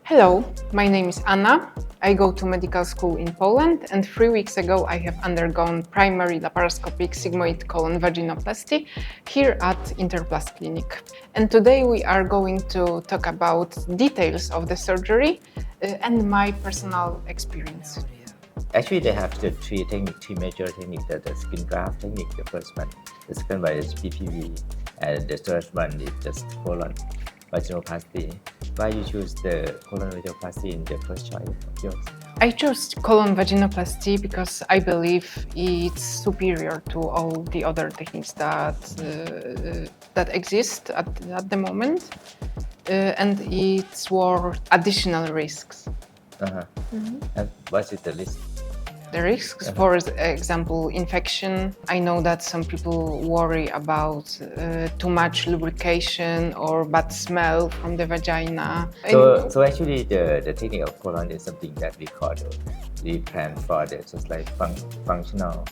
Hello, my name is Anna. I go to medical school in Poland, and 3 weeks ago I have undergone primary laparoscopic sigmoid colon vaginoplasty here at INTERPLAST Clinic. And today we are going to talk about details of the surgery and my personal experience. Actually, they have the three major techniques. The skin graft technique, the first one. The second one is PPV, and the third one is just colon vaginoplasty. Why you choose the colon vaginoplasty in the first choice of yours? I chose colon vaginoplasty because I believe it's superior to all the other techniques that exist at the moment, and it's worth additional risks. And what is the list? The risks, for example, infection. I know that some people worry about too much lubrication or bad smell from the vagina. So actually, the technique of colon is something that we plan for the just like functional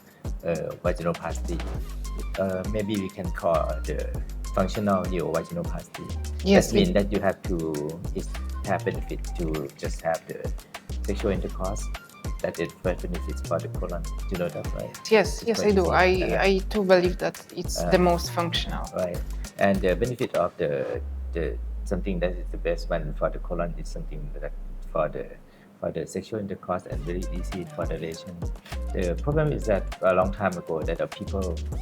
vaginoplasty. Maybe we can call the functional neovaginoplasty. Yes, that means that you have to have benefit to just have the sexual intercourse. That is first benefits for the colon. Do you know that, right? Yes, I do. I too believe that it's the most functional. Right, and the benefit of the something that is the best one for the colon is something that for the sexual intercourse and very easy for the relation. The problem is that a long time ago that a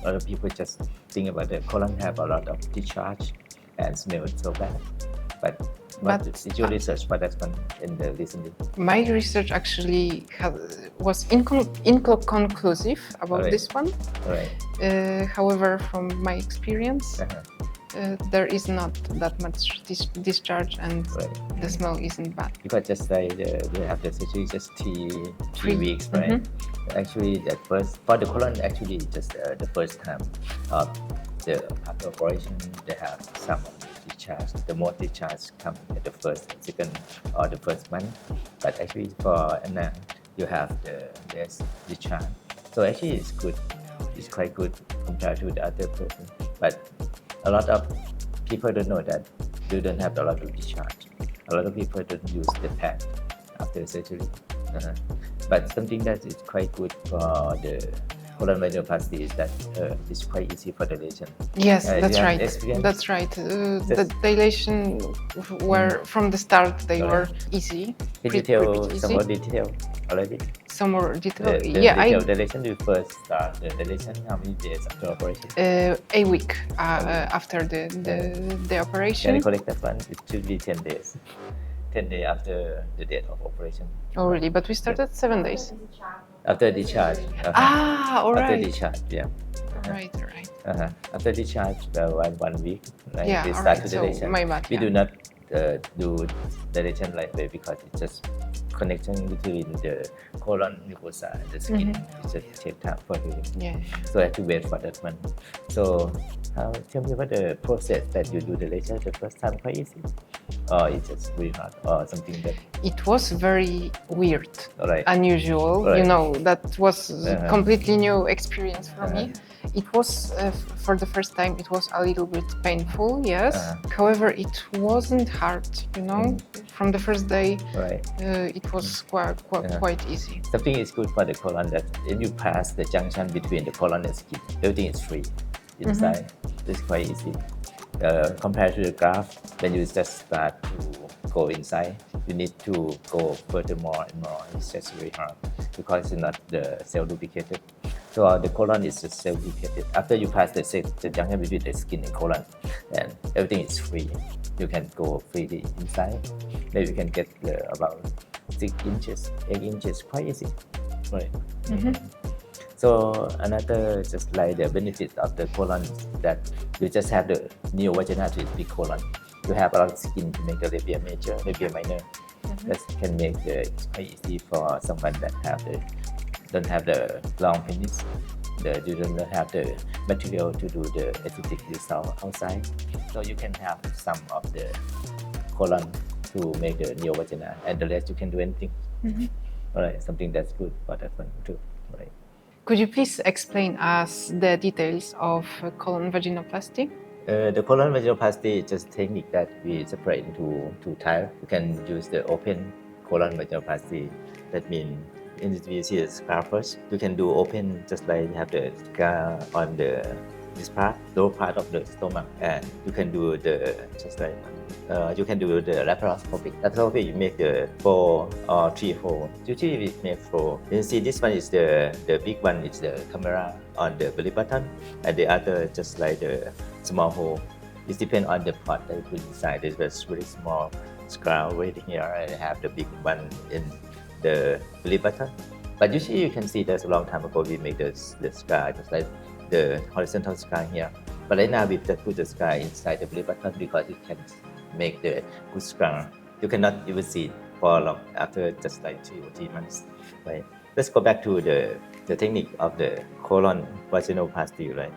lot of people just think about the colon have a lot of discharge and smell so bad. But did you research for that one in the recently? My research actually was inconclusive about Alright. this one. Right. However, from my experience, there is not that much discharge and Right. the smell isn't bad. Because just like they have the surgery just three weeks, right? Actually, that first for the colon, actually just the first time of the after operation, they have some of the discharge. The most discharge come at the first, second, or the first month. But actually, for Anna, you have the less discharge. So actually, it's good. It's quite good compared to the other person. But a lot of people don't know that you don't have a lot of discharge. A lot of people don't use the pad after surgery. But something that is quite good for the colon vaginoplasty is that it's quite easy for dilation. Yes, You that's have right. experience? That's right. The dilation were from the start they were easy. Can you tell some more detail already? Some more detail. The Yeah, detail dilation, you first start the dilation, how many days after operation? a week after the operation. Can you correct that one? It should be 10 days. 10 days after the date of operation. Oh, really? But we started 7 days. After discharge. All After right. discharge, yeah. All right. After discharge, 1 week, right? Yeah, we all start right. to So dilation. my bad, We yeah. do not do dilation right away because it's just connection between the colon mucosa and the skin. It just takes time for healing. Yeah. So I have to wait for that one. So tell me about the process that you do dilation the first time, quite easy? Or it's just really hard or something that... It was very weird, Alright. unusual. Right. You know, that was completely new experience for me. It was, for the first time, it was a little bit painful, yes. However, it wasn't hard, you know. From the first day, Right. it was quite easy. Something is good for the colon that if you pass the junction between the colon and skin, everything is free inside. It's quite easy. Compared to the graft, when you just start to go inside, you need to go further more and more. It's just very hard because it's not the self-lubricated. So the colon is just self-lubricated. After you pass the junction between the skin and colon, then everything is free. You can go freely inside. Maybe you can get about 6 inches, 8 inches, quite easy. Right. So another just like the benefit of the colon is that you just have the neovaginalis big colon. You have a lot of skin to make the labia major, labia minor. That can make it's quite easy for someone that don't have the long penis. You don't have the material to do the aesthetic result outside. So you can have some of the colon to make the neovagina, and the rest you can do anything. Alright, something that's good for that one too. Right. Could you please explain us the details of colon vaginoplasty? The colon vaginoplasty is just technique that we separate into two types. You can use the open colon vaginoplasty. That means in this we see the scar first. You can do open just like you have the scar on this part, lower part of the stomach, and you can do the just like you can do the laparoscopic. Laparoscopic you make the 4 or 3 hole. Usually we make 4. You see this one is the big one is the camera on the belly button, and the other just like the small hole. It depends on the part that you put inside. There's a really small scar right here, and I have the big one in the belly button. But usually you can see there's a long time ago we made the scar just like the horizontal scar here. But right now we just put the scar inside the belly button because it can make the good scar. You cannot even see it for long after just like 2 or 3 months. Right? Let's go back to the technique of the colon vaginoplasty. Right?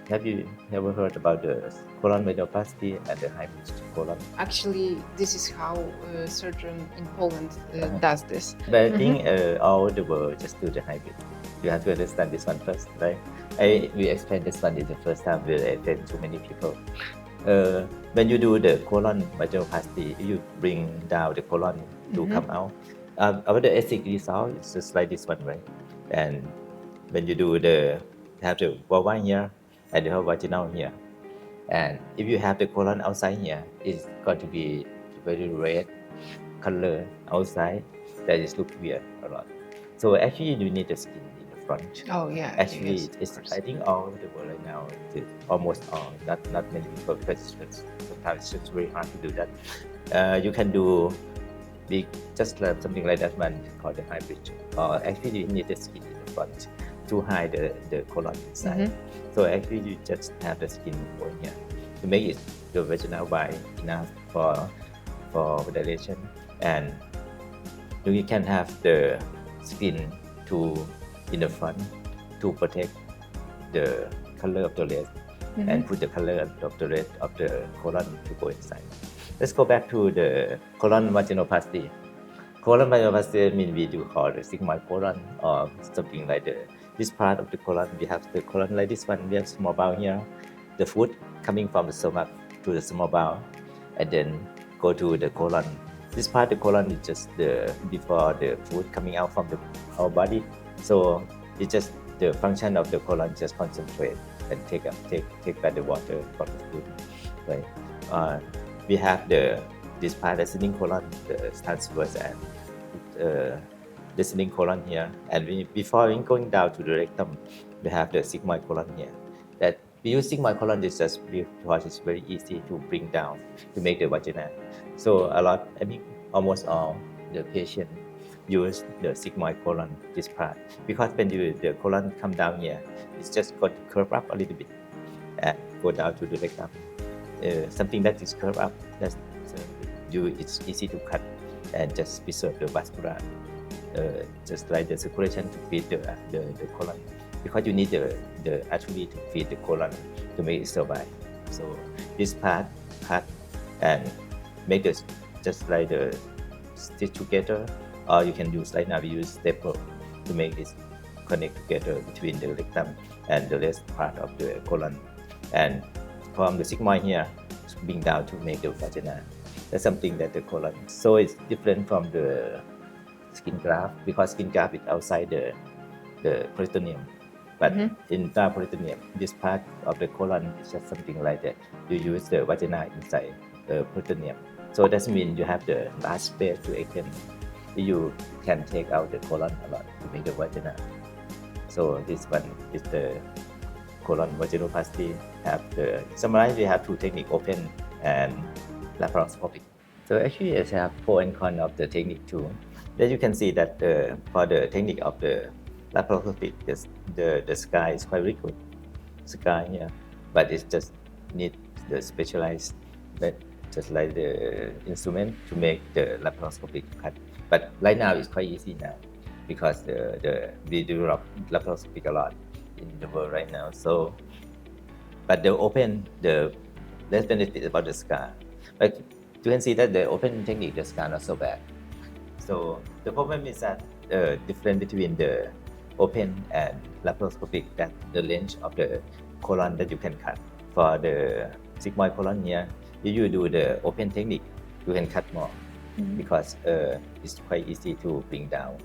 Have you ever heard about the colon vaginoplasty and the hybrid colon? Actually, this is how a surgeon in Poland does this. But I think all the world just do the hybrid. You have to understand this one first, right? We explained this one is the first time we attend to many people. When you do the colon vaginoplasty, you bring down the colon to come out. Our the aesthetic result is just like this one, right? And when you do you have the vulva here and the vaginal here. And if you have the colon outside here, it's going to be very red color outside. That is look weird a lot. So actually, you need the skin in the front. Oh yeah. Actually, yes, it's I think all over the world right now, almost all, not many people because sometimes it's just very hard to do that. You can do just something like that one called the hybrid. Or actually, you need the skin in the front to hide the colon inside. So actually, you just have the skin over here to make it the vaginal wide enough for dilation, and you can have the skin in the front to protect the color of the rest and put the color of the rest of the colon to go inside. Let's go back to the colon vaginoplasty. Colon vaginoplasty means we do call the sigmoid colon or something like this part of the colon. We have the colon like this one. We have small bowel here. The food coming from the stomach to the small bowel, and then go to the colon. This part of the colon is just before the food coming out from our body. So it's just the function of the colon just concentrate and take back the water from the food. Right? We have this part, the descending colon, the transverse and descending colon here. And before going down to the rectum, we have the sigmoid colon here. That we use sigmoid colon is just because it's very easy to bring down to make the vagina. So almost all the patient use the sigmoid colon, this part, because when the colon come down here, it's just got to curve up a little bit and go down to the rectum. Something that is curved up, it's easy to cut and just preserve the vascular, just like the circulation to feed the colon, because you need the artery to feed the colon to make it survive. So this part cut and make this just like the stitch together, or you can use right now we use staple to make this connect together between the rectum and the rest part of the colon, and from the sigmoid here bring down to make the vagina. That's something that the colon. So it's different from the skin graft, because skin graft is outside the peritoneum. But in the peritoneum, this part of the colon is just something like that. You use the vagina inside the peritoneum. So that means you have the large space to extend. You can take out the colon a lot to make the vagina. So this one is the colon vaginoplasty. Summarize, we have 2 techniques, open and laparoscopic. So actually, I have pros and cons of the technique too. Then you can see that for the technique of the laparoscopic, the scar is quite very good. Scar here, but it just need the specialized, just like the instrument to make the laparoscopic cut. But right now it's quite easy now, because we do laparoscopic a lot in the world right now. So, but the open, the less benefit about the scar. But you can see that the open technique, the scar not so bad. So the problem is that the difference between the open and laparoscopic, that the length of the colon that you can cut. for the sigmoid colon here, if you do the open technique, you can cut more because it's quite easy to bring down.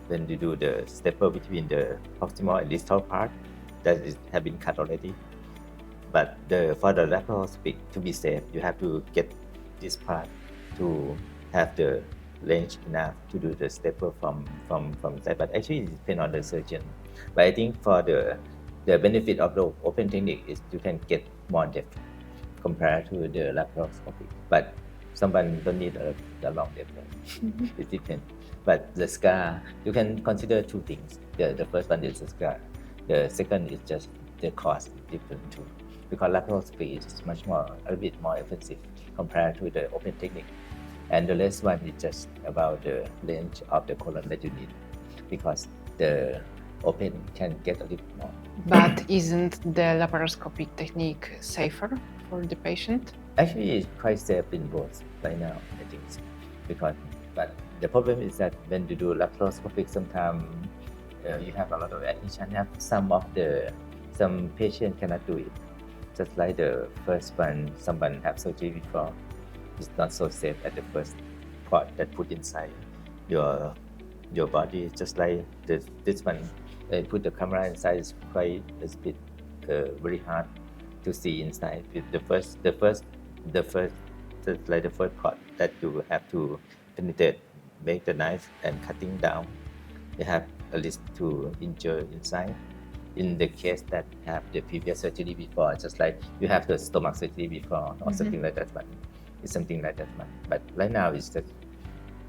When you do the stepper between the proximal and distal part, that have been cut already. But for the laparoscopic, to be safe, you have to get this part to have the range enough to do the stepper from side. But actually, it depends on the surgeon. But I think for the benefit of the open technique is you can get more depth compared to the laparoscopic. But someone don't need a long depth. It depends. But the scar, you can consider two things. The first one is the scar. The second is just the cost different too. Because laparoscopy is much more, a bit more expensive compared to the open technique. And the last one is just about the range of the colon that you need, because the open can get a little more. But isn't the laparoscopic technique safer for the patient? Actually, it's quite safe in both right now, I think. But the problem is that when you do laparoscopic, sometimes you have a lot of adhesion. Some patients cannot do it. Just like the first one, someone have surgery before, it's not so safe at the first part that put inside your body. Just like this one, they put the camera inside. It's quite a bit very hard to see inside. The first just like the first part that you have to penetrate, make the knife and cutting down. You have a risk to injure inside. In the case that have the previous surgery before, just like you have the stomach surgery before or something like that one. It's something like that one. But right now it's just,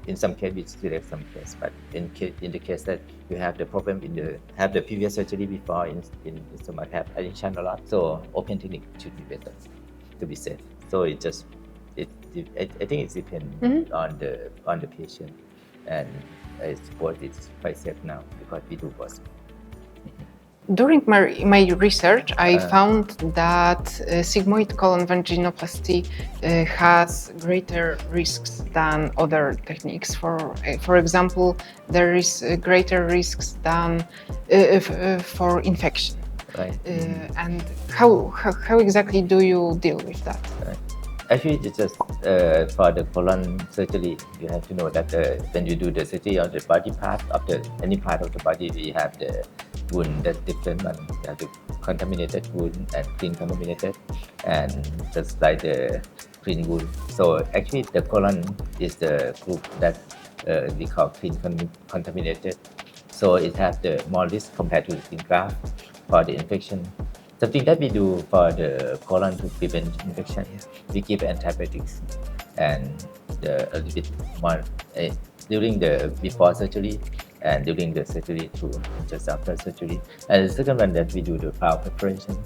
in some case we select some case, but in the case that you have the problem have the previous surgery before in stomach, have adhesion a lot, so open technique should be better to be safe. So I think it depends on the patient, and I suppose it's quite safe now because we do both. During my research, I found that sigmoid colon vaginoplasty has greater risks than other techniques. For example, there is greater risks than for infection. Right. And how exactly do you deal with that? Right. Actually, it's just for the colon surgery, you have to know that when you do the surgery on the body part of any part of the body, we have the wound that's different one. You have the contaminated wound and clean contaminated, and just like the clean wound. So actually, the colon is the group that we call clean contaminated. So it has the more risk compared to the skin graft for the infection. Something that we do for the colon to prevent infection, we give antibiotics and a little bit more during the before surgery and during the surgery too, just after surgery. And the second one that we do the bowel preparation,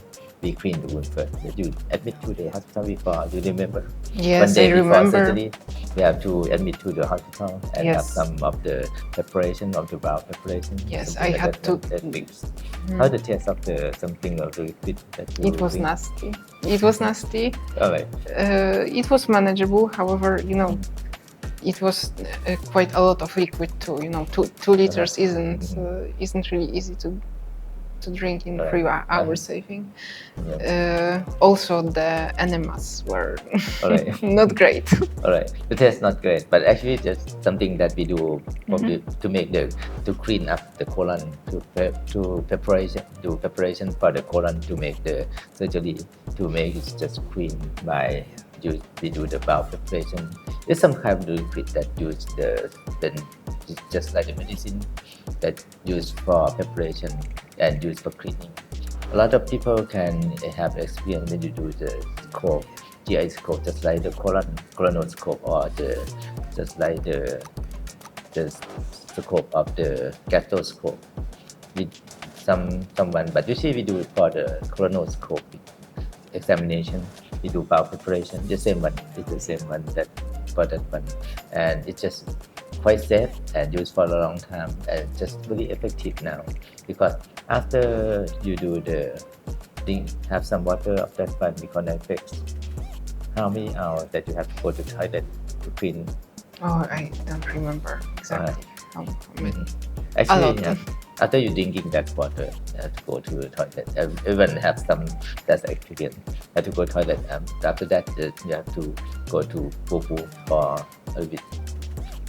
we clean the wound first. That you admit to the hospital before, do you remember? Yes, One day I before remember. surgery, we have to admit to the hospital and have some of the preparation of the bowel preparation. Yes, something I had to. that fix. How the taste of something of the liquid that you It was drink? nasty. It was nasty. All right. It was manageable. However, it was quite a lot of liquid too. 2 liters isn't really easy to drink in 3 hours, I think. Yeah. Also, the enemas were Alright. not great. All right. The taste not great, but actually just something that we do to make to clean up the colon, do preparation for the colon to make the surgery, to make it just clean by we do the bowel preparation. It's some kind of liquid that use just like the medicine that used for preparation and used for cleaning. A lot of people can have experience when you do the scope, GI scope, just like the colonoscope or just like the scope of the gastroscope with someone. But usually we do it for the colonoscopic examination. We do bowel preparation. The same one is the same one for that one, and it's just quite safe and used for a long time and just really effective now, because after you do the thing, have some water of that one because it affects how many hours that you have to go to the toilet to clean. Oh, I don't remember exactly how many. Actually, After you drinking that water, you have to go to the toilet. Everyone have some that experience. You have to go toilet. After that, you have to go to poo for a little bit.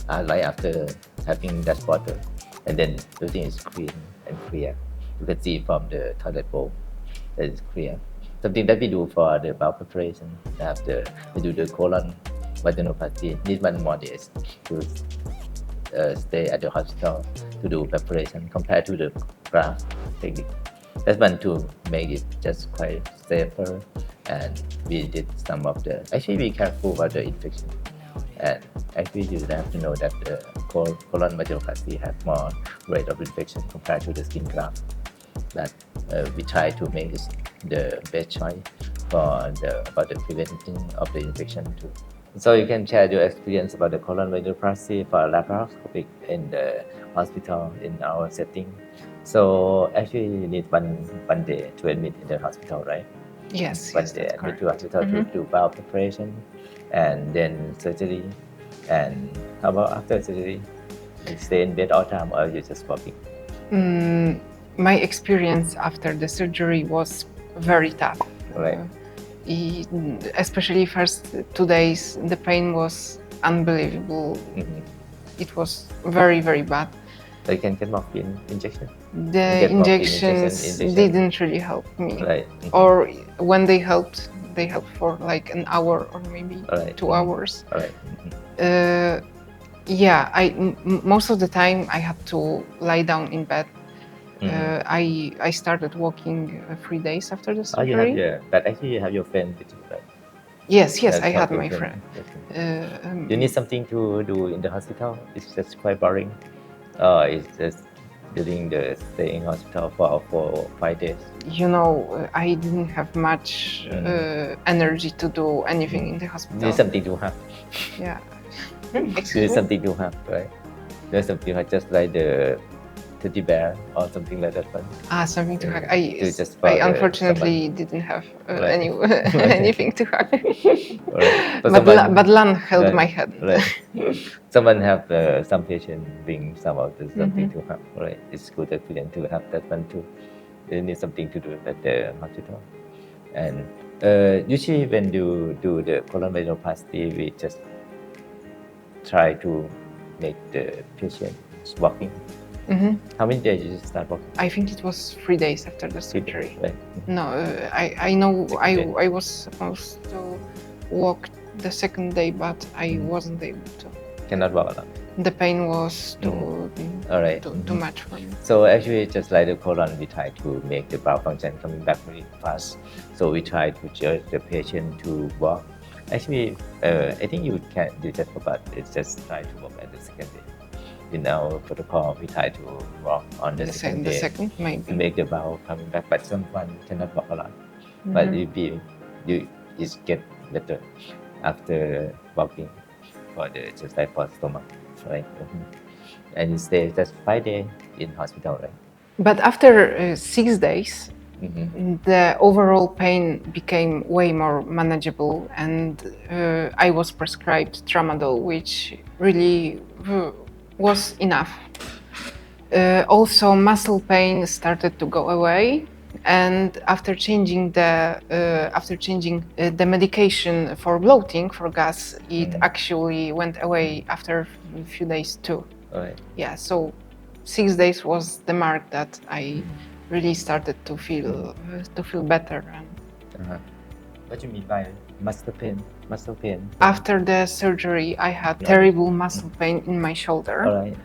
Right after having that water, and then everything is clean and clear. You can see from the toilet bowl that it's clear. Something that we do for the bowel preparation after we do the colon vaginoplasty. Need 1 more days to stay at the hospital to do preparation compared to the graft technique. That's one to make it just quite safer, and we did some of the. Actually, be careful about the infection, and actually you have to know that the colon vaginoplasty has more rate of infection compared to the skin graft. That we try to make this the best choice for about the preventing of the infection too. So you can share your experience about the colon vaginoplasty for laparoscopic in the hospital in our setting. So actually you need one day to admit in the hospital, right? Yes, One yes, day that's admit correct. to hospital to do bowel preparation, and then surgery. And how about after surgery? You stay in bed all time, or you just walking? My experience after the surgery was very tough. Right. Especially first 2 days, the pain was unbelievable. It was very, very bad. So you can get morphine injection. The Get morphine injections injection. didn't really help me. Right. Or when they helped for like an hour or maybe Right. 2 hours. All right. Yeah, most of the time I had to lie down in bed. I started walking 3 days after the Oh, you have surgery. but actually you have your friend with you, right? Yes, I Talk had to my friend. friend. You need something to do in the hospital? It's just quite boring. It's just during the stay in hospital for 5 days. You know, I didn't have much energy to do anything in the hospital. Need something to have. Yeah. Need something to have, right? There's something like just like the teddy bear or something like that one. Something to hug. I Unfortunately didn't have Right. anything to hug. Right. But Lan held my head. Right. Someone have some patient bring some of the something to have. Right. It's good experience to have that one too. They need something to do at the hospital. And usually when you do the colon vaginoplasty, we just try to make the patient walking. How many days did you start walking? I think it was 3 days after the surgery. Right. No, I know I was supposed to walk the second day, but I wasn't able to. Cannot walk a lot. The pain was too much for me. So actually, just like the colon, we try to make the bowel function coming back really fast. So we try to judge the patient to walk. Actually, I think you just forgot. It's just try to walk at the second day. In our protocol, we try to walk on the second day. The second, maybe. To make the bowel coming back, but someone cannot walk a lot. But you get better after walking for the just like for stomach, right? And you stay just 5 days in hospital, right? But after 6 days, the overall pain became way more manageable, and I was prescribed tramadol, which really was enough. Also, muscle pain started to go away, and after changing the medication for bloating for gas, it actually went away after a few days too. Right. Yeah, so 6 days was the mark that I really started to feel better. What do you mean by muscle pain? After the surgery, I had terrible muscle pain in my shoulder. All right.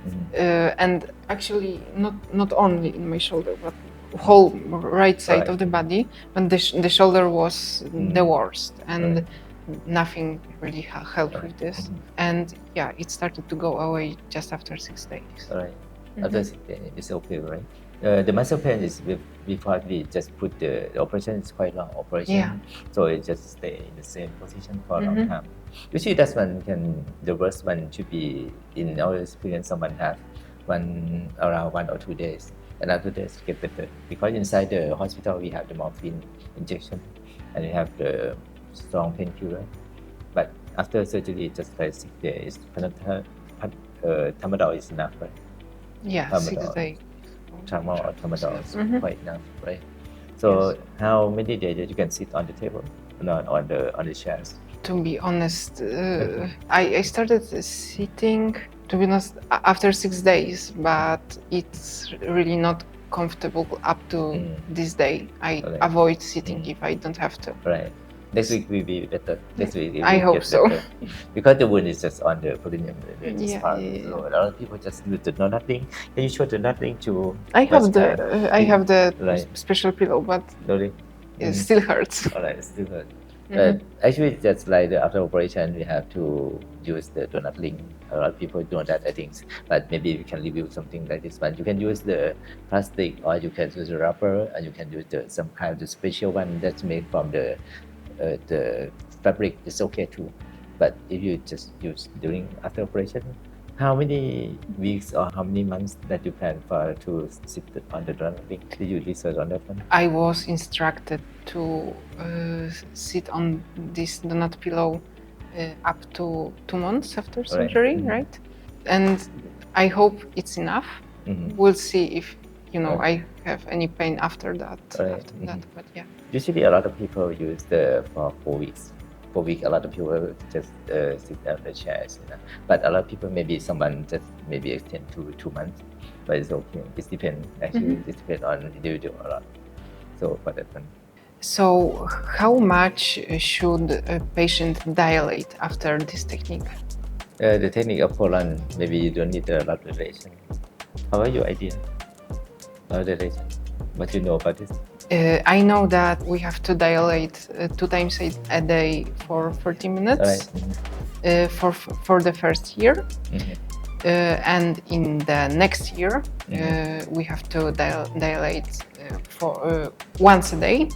And actually, not only in my shoulder, but whole right side of the body. But the shoulder was the worst, and nothing really helped with this. And yeah, it started to go away just after 6 days. All right. After 6 days, it's okay, right? The muscle pain is before we just put the operation. It's quite long operation, so it just stay in the same position for a long time. Usually, that's the worst one should be in our experience. Someone have around 1 or 2 days, and after that get better because inside the hospital we have the morphine injection, and we have the strong painkiller. But after surgery, just like 6 days, tramadol is enough, right? Yeah, 6 days trauma or tramadol is quite enough, right? So how many days you can sit on the table, not on the chairs? To be honest, I started sitting, to be honest, after 6 days, but it's really not comfortable up to this day. I avoid sitting if I don't have to. Right. Next week will be better. Next week it will I hope get so. better. Because the wound is just on the perineum, this Yeah, part. yeah, So a lot of people just use the no nothing. Can you show the nothing to? I have Western? the Right. special pillow, but Sorry. it still hurts. Alright, it's still hurt. But actually, just like after operation, we have to use the donut link. A lot of people know that, I think. But maybe we can review something like this one. You can use the plastic, or you can use the rubber, and you can use some kind of the special one that's made from the fabric. It's okay too. But if you just use during after operation, how many weeks or how many months that you plan for to sit on the donut link? Did you research on that one? I was instructed to sit on this donut pillow up to 2 months after surgery, right? And I hope it's enough. We'll see if I have any pain after that. But yeah. Usually, a lot of people use for 4 weeks. 4 weeks, a lot of people just sit on the chairs. But a lot of people, maybe someone just maybe extend to 2 months. But it's okay. It depends. Actually, it depends on individual a lot. So for that one. So how much should a patient dilate after this technique? The technique of Ploen, maybe you don't need a lot of dilation. How about your idea of dilation? What you know about this? I know that we have to dilate 2 times a day for 30 minutes for the first year. And in the next year, we have to dilate for once a day,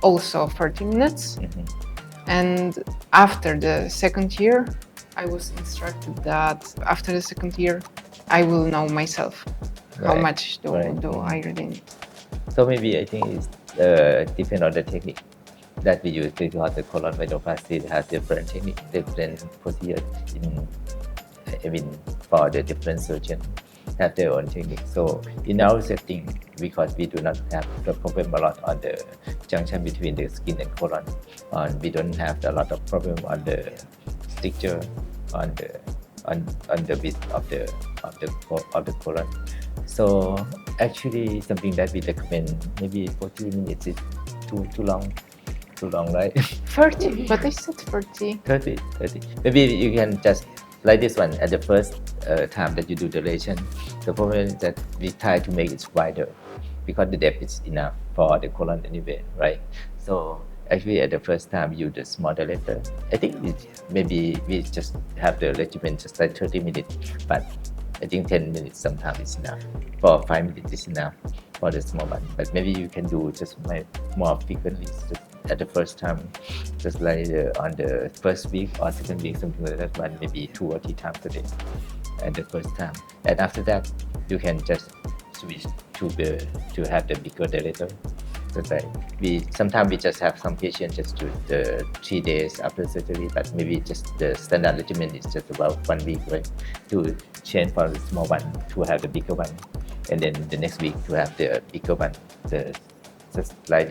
also 30 minutes. And after the second year, I was instructed that after the second year, I will know myself how much do I really need. So maybe I think it's depend on the technique that we use. Because the colon vaginoplasty has different technique, different procedures for the different surgeons have their own technique. So in our setting, because we do not have the problem a lot on the junction between the skin and colon, and we don't have a lot of problem on the stricture on the width of the colon. So actually, something that we recommend, maybe 40 minutes is too long, right? 30, but I said 30. 30. Maybe you can just like this one at the first time that you do dilation. The problem is that we try to make it wider because the depth is enough for the colon anyway, right? So actually, at the first time, you use the small dilator. I think maybe we just have the regimen just like 30 minutes, but I think 10 minutes sometimes is enough. For 5 minutes is enough for the small one. But maybe you can do just more frequently, just at the first time, just like on the first week or second week, something like that one, maybe 2 or 3 times a day at the first time. And after that, you can just switch to have the bigger dilator. Just like sometimes we just have some patients just do the 3 days after surgery, but maybe just the standard regimen is just about 1 week, right? To change from the small one to have the bigger one, and then the next week to have the bigger one. Just like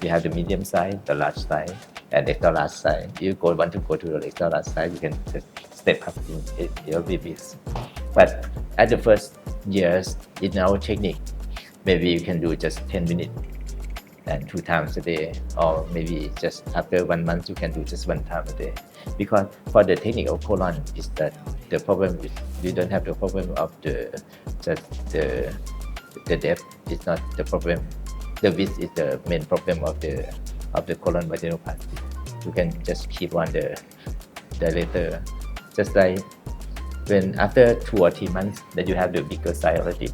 you have the medium size, the large size, and extra large size. If you want to go to the extra large size, you can just step up. It will be big. But at the first years in our technique, maybe you can do just 10 minutes. And 2 times a day, or maybe just after 1 month you can do just 1 time a day. Because for the technique of colon is that the problem is you don't have the problem of the depth is not the problem. The width is the main problem of the colon vaginoplasty. You can just keep on the dilator, just like when after 2 or 3 months that you have the bigger size already,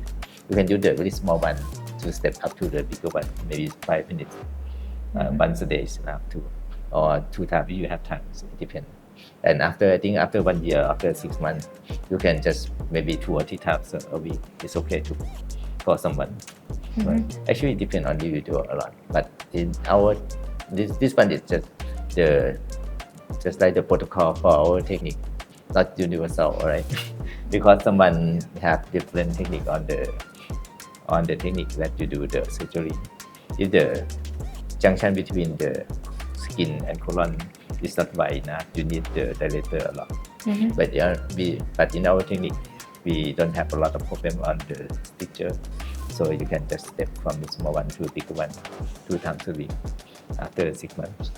you can do the very small one to step up to the bigger one, maybe 5 minutes. Once a day is enough too, or 2 times if you have time. It depends. And I think after 1 year, after 6 months, you can just maybe 2 or 3 times a week. It's okay too for someone. Right? Actually, it depends on individual a lot. But in our this one is just like the protocol for our technique, not universal, alright? Because someone have different technique on the technique that you do the surgery. If the junction between the skin and colon is not wide enough, you need the dilator a lot. But in our technique, we don't have a lot of problem on the stricture, so you can just step from the small one to the bigger one 2 times a week after 6 months.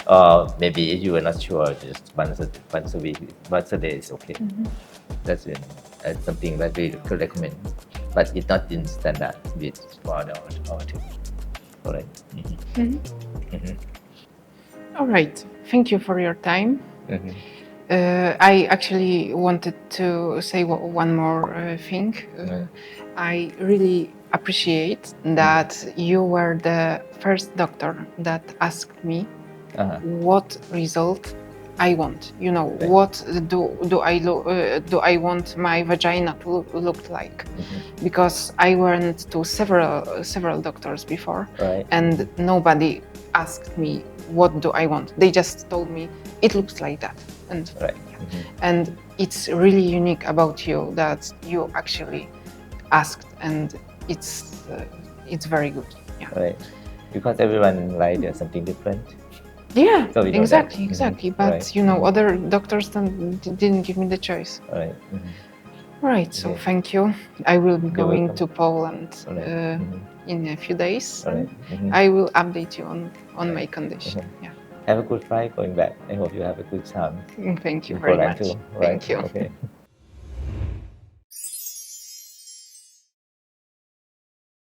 Or maybe if you are not sure, just once a week, once a day is okay. That's something that we could recommend, but it's not in standard with for our technique. All right. All right. Thank you for your time. I actually wanted to say one more thing. I really appreciate that you were the first doctor that asked me what result I want. You know, what do I want my vagina to look like? Because I went to several doctors before, and nobody asked me what do I want. They just told me it looks like that, and it's really unique about you that you actually asked, and it's very good. Yeah. Right. Because everyone like something different. Yeah, So we know exactly. But Right. you know, other doctors didn't give me the choice. Right. Right. So thank you. I will be going welcome. to Poland Right. in a few days. Right. I will update you on my condition. Yeah. Have a good flight going back. I hope you have a good time. Thank you in very Poland much. too. Right? Thank you. Okay.